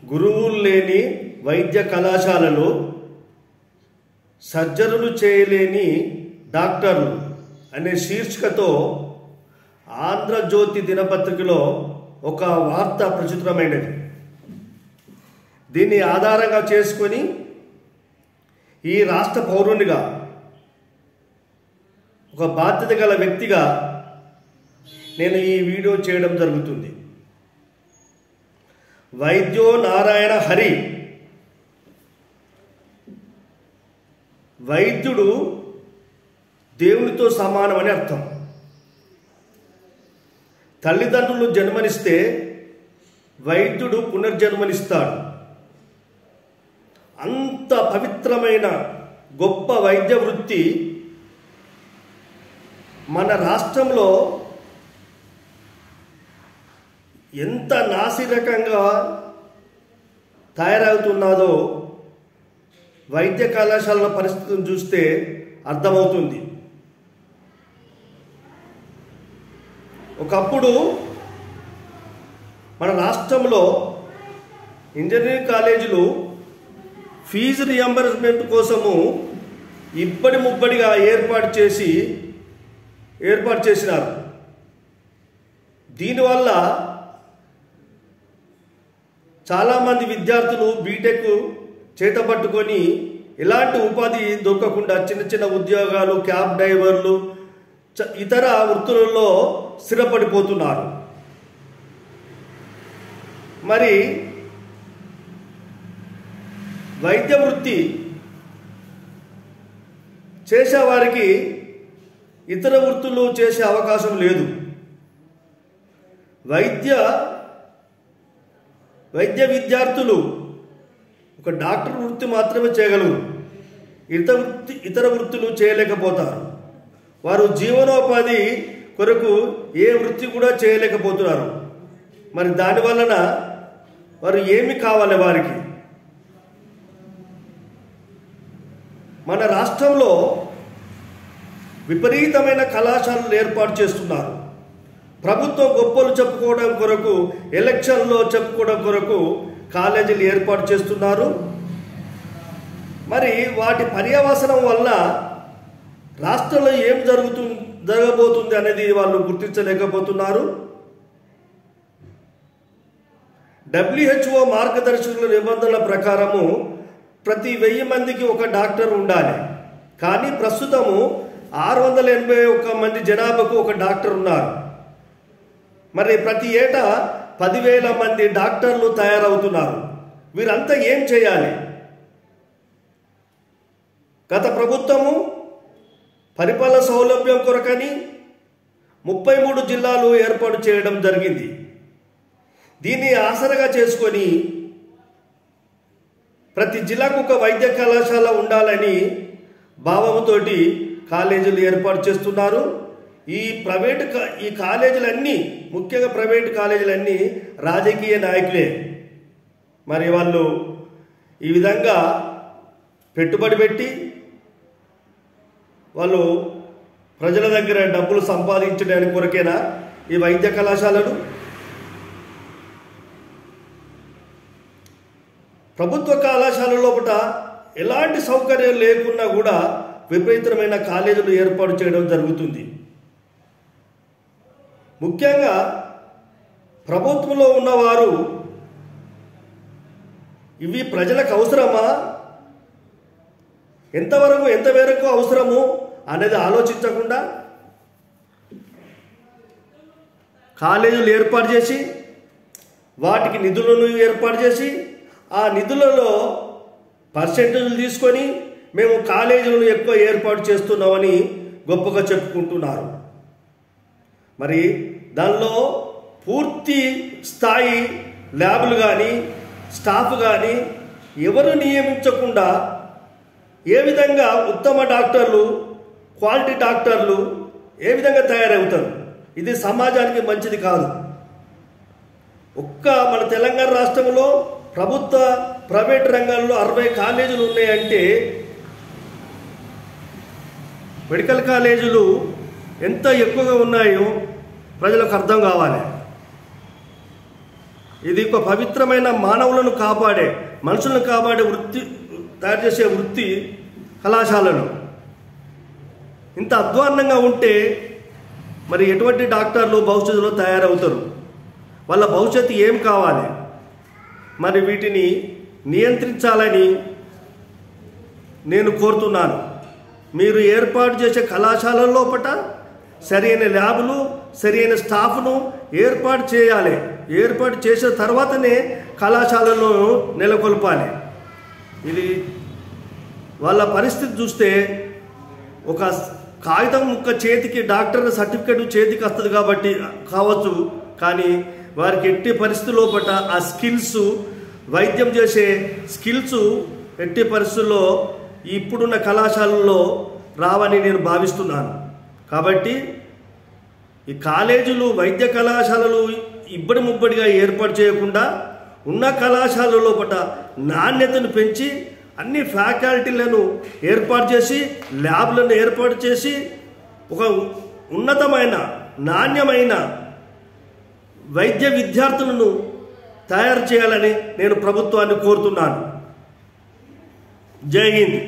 గురువులు లేని వైద్య కళాశాలలో సర్జరీలు చేయలేని డాక్టర్లు అనే శీర్షికతో ఆంధ్రజ్యోతి దినపత్రికలో ఒక వార్త ప్రచురితమైనది. దీన్ని ఆధారంగా చేసుకొని ఈ రాష్ట్ర పౌరునిగా, ఒక బాధ్యత గల వ్యక్తిగా నేను ఈ వీడియో చేయడం జరుగుతుంది. వైద్యో నారాయణ హరి. వైద్యుడు దేవునితో సమానమని అర్థం. తల్లిదండ్రులు జన్మనిస్తే వైద్యుడు పునర్జన్మనిస్తాడు. అంత పవిత్రమైన గొప్ప వైద్య వృత్తి మన రాష్ట్రంలో ఎంత నాసిరకంగా తయారవుతున్నదో వైద్య కళాశాలల పరిస్థితిని చూస్తే అర్థమవుతుంది. ఒకప్పుడు మన రాష్ట్రంలో ఇంజనీరింగ్ కాలేజీలు ఫీజు రియంబర్స్మెంట్ కోసము ఇబ్బడి ముబ్బడిగా ఏర్పాటు చేసినారు. దీనివల్ల చాలామంది విద్యార్థులు బీటెక్ చేతపట్టుకొని ఎలాంటి ఉపాధి దొరకకుండా చిన్న చిన్న ఉద్యోగాలు, క్యాబ్ డ్రైవర్లు, ఇతర వృత్తులలో స్థిరపడిపోతున్నారు. మరి వైద్య వృత్తి చేసేవారికి ఇతర వృత్తులు చేసే అవకాశం లేదు. వైద్య విద్యార్థులు ఒక డాక్టర్ వృత్తి మాత్రమే చేయగలరు. ఇతర వృత్తులు చేయలేకపోతారు. వారు జీవనోపాధి కొరకు ఏ వృత్తి కూడా చేయలేకపోతున్నారు. మరి దానివలన వారు ఏమి కావాలి? వారికి మన రాష్ట్రంలో విపరీతమైన కళాశాలలు ఏర్పాటు చేస్తున్నారు. ప్రభుత్వం గొప్పలు చెప్పుకోవడం కొరకు, ఎలక్షన్లో చెప్పుకోవడం కొరకు కాలేజీలు ఏర్పాటు చేస్తున్నారు. మరి వాటి పర్యవసనం వల్ల రాష్ట్రంలో ఏం జరగబోతుంది అనేది వాళ్ళు గుర్తించలేకపోతున్నారు. WHO మార్గదర్శకుల నిబంధనల ప్రకారము ప్రతి 1000 మందికి ఒక డాక్టర్ ఉండాలి. కానీ ప్రస్తుతము 681 మంది జనాభాకు ఒక డాక్టర్ ఉన్నారు. మరి ప్రతి ఏటా 10,000 మంది డాక్టర్లు తయారవుతున్నారు. వీరంతా ఏం చేయాలి? గత ప్రభుత్వము పరిపాలన సౌలభ్యం కొరకని 33 జిల్లాలు ఏర్పాటు చేయడం జరిగింది. దీన్ని ఆసరగా చేసుకొని ప్రతి జిల్లాకు ఒక వైద్య కళాశాల ఉండాలని భావంతోటి కాలేజీలు ఏర్పాటు చేస్తున్నారు. ఈ కాలేజీలన్నీ, ముఖ్యంగా ప్రైవేటు కాలేజీలన్నీ రాజకీయ నాయకులే. మరి వాళ్ళు ఈ విధంగా పెట్టుబడి పెట్టి వాళ్ళు ప్రజల దగ్గర డబ్బులు సంపాదించడానికి కొరకేనా ఈ వైద్య కళాశాలలు? ప్రభుత్వ కళాశాల లోపల ఎలాంటి సౌకర్యం లేకున్నా కూడా విపరీతమైన కాలేజీలు ఏర్పాటు చేయడం జరుగుతుంది. ముఖ్యంగా ప్రభుత్వంలో ఉన్నవారు ఇవి ప్రజలకు అవసరమా, ఎంత మేరకు అవసరము అనేది ఆలోచించకుండా కాలేజీలు ఏర్పాటు చేసి వాటికి నిధులను ఏర్పాటు చేసి ఆ నిధులలో పర్సెంటేజ్లు తీసుకొని మేము కాలేజీలను ఎక్కువ ఏర్పాటు చేస్తున్నామని గొప్పగా చెప్పుకుంటున్నారు. మరి దానిలో పూర్తి స్థాయి ల్యాబ్లు కానీ స్టాఫ్ కానీ ఎవరు నియమించకుండా ఏ విధంగా ఉత్తమ డాక్టర్లు, క్వాలిటీ డాక్టర్లు ఏ విధంగా తయారవుతారు? ఇది సమాజానికి మంచిది కాదు. మన తెలంగాణ రాష్ట్రంలో ప్రభుత్వ ప్రైవేట్ రంగాల్లో 60 కాలేజీలు ఉన్నాయంటే మెడికల్ కాలేజీలు ఎంత ఎక్కువగా ఉన్నాయో ప్రజలకు అర్థం కావాలి. ఇది ఒక పవిత్రమైన మానవులను కాపాడే, మనుషులను కాపాడే వృత్తి తయారు చేసే వృత్తి కళాశాలలు. ఇంత అధ్వాన్నంగా ఉంటే మరి ఎటువంటి డాక్టర్లు భవిష్యత్తులో తయారవుతారు? వాళ్ళ భవిష్యత్తు ఏం కావాలి? మరి వీటిని నియంత్రించాలని నేను కోరుతున్నాను. మీరు ఏర్పాటు చేసే కళాశాలల లోపల సరైన ల్యాబులు, సరైన స్టాఫ్ను ఏర్పాటు చేయాలి. ఏర్పాటు చేసిన తర్వాతనే కళాశాలను నెలకొల్పాలి. ఇది వాళ్ళ పరిస్థితి చూస్తే ఒక కాగితం ముక్క చేతికి డాక్టర్ సర్టిఫికెట్ చేతికి వస్తుంది కాబట్టి కావచ్చు, కానీ వారికి ఎట్టి పరిస్థితి లోపల ఆ స్కిల్స్, వైద్యం చేసే స్కిల్స్ ఎట్టి పరిస్థితుల్లో ఇప్పుడున్న కళాశాలల్లో రావని నేను భావిస్తున్నాను. కాబట్టి ఈ కాలేజీలు, వైద్య కళాశాలలు ఇబ్బడి ముబ్బడిగా ఏర్పాటు చేయకుండా ఉన్న కళాశాల లోపల నాణ్యతను పెంచి అన్ని ఫ్యాకల్టీలను ఏర్పాటు చేసి, ల్యాబ్లను ఏర్పాటు చేసి ఒక ఉన్నతమైన, నాణ్యమైన వైద్య విద్యార్థులను తయారు చేయాలని నేను ప్రభుత్వాన్ని కోరుతున్నాను. జై హింద్.